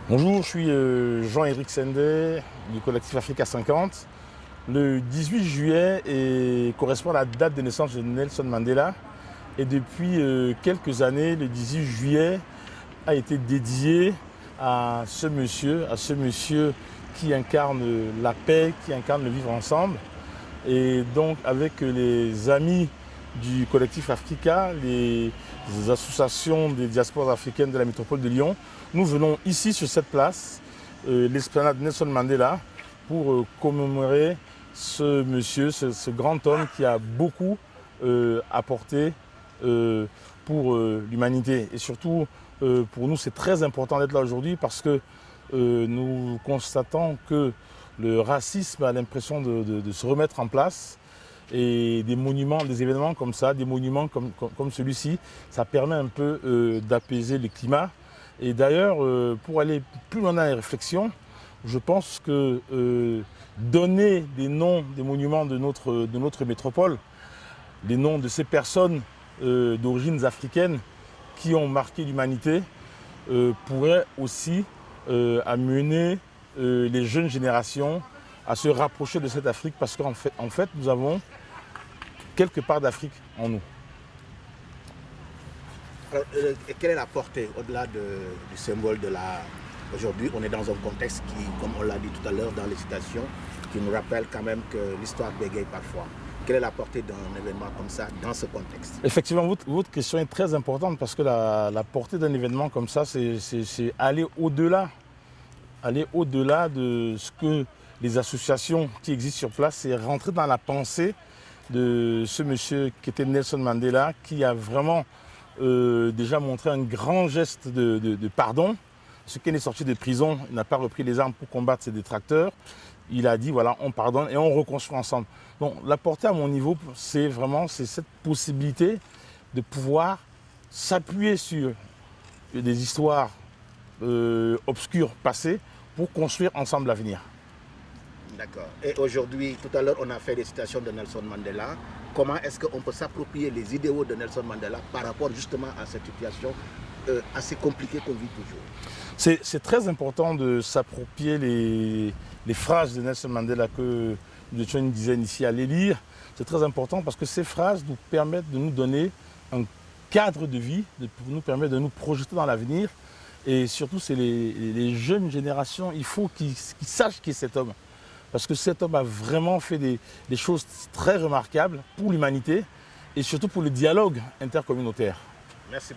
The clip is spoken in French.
Bonjour, je suis Jean-Éric Sendé du collectif Africa 50. Le 18 juillet correspond à la date de naissance de Nelson Mandela. Et depuis quelques années, le 18 juillet a été dédié à ce monsieur qui incarne la paix, qui incarne le vivre ensemble. Et donc avec les amis du collectif Africa, les associations des diasporas africaines de la métropole de Lyon, nous venons ici sur cette place, l'esplanade Nelson Mandela, pour commémorer ce monsieur, ce grand homme qui a beaucoup apporté pour l'humanité. Et surtout, pour nous, c'est très important d'être là aujourd'hui parce que nous constatons que le racisme a l'impression de se remettre en place. Et des monuments, des événements comme ça, des monuments comme celui-ci, ça permet un peu d'apaiser le climat. Et d'ailleurs, pour aller plus loin dans les réflexions, je pense que donner des noms des monuments de notre métropole, les noms de ces personnes d'origines africaines qui ont marqué l'humanité, pourrait aussi amener les jeunes générations à se rapprocher de cette Afrique parce qu'en fait, nous avons quelque part d'Afrique en nous. Alors, quelle est la portée au-delà du symbole de la... Aujourd'hui, on est dans un contexte qui, comme on l'a dit tout à l'heure dans les citations, qui nous rappelle quand même que l'histoire bégaye parfois. Quelle est la portée d'un événement comme ça dans ce contexte? Effectivement, votre question est très importante parce que la portée d'un événement comme ça, c'est aller au-delà. Aller au-delà de ce que les associations qui existent sur place, c'est rentrer dans la pensée de ce monsieur qui était Nelson Mandela, qui a vraiment déjà montré un grand geste de pardon. Ce qui est sorti de prison, il n'a pas repris les armes pour combattre ses détracteurs. Il a dit voilà, on pardonne et on reconstruit ensemble. Donc la portée à mon niveau, c'est vraiment cette possibilité de pouvoir s'appuyer sur des histoires obscures passées pour construire ensemble l'avenir. D'accord. Et aujourd'hui, tout à l'heure, on a fait des citations de Nelson Mandela. Comment est-ce qu'on peut s'approprier les idéaux de Nelson Mandela par rapport justement à cette situation assez compliquée qu'on vit toujours? C'est très important de s'approprier les phrases de Nelson Mandela que nous étions une dizaine ici à les lire. C'est très important parce que ces phrases nous permettent de nous donner un cadre de vie, nous permettent de nous projeter dans l'avenir. Et surtout, c'est les jeunes générations, il faut qu'ils sachent qui est cet homme. Parce que cet homme a vraiment fait des choses très remarquables pour l'humanité et surtout pour le dialogue intercommunautaire. Merci.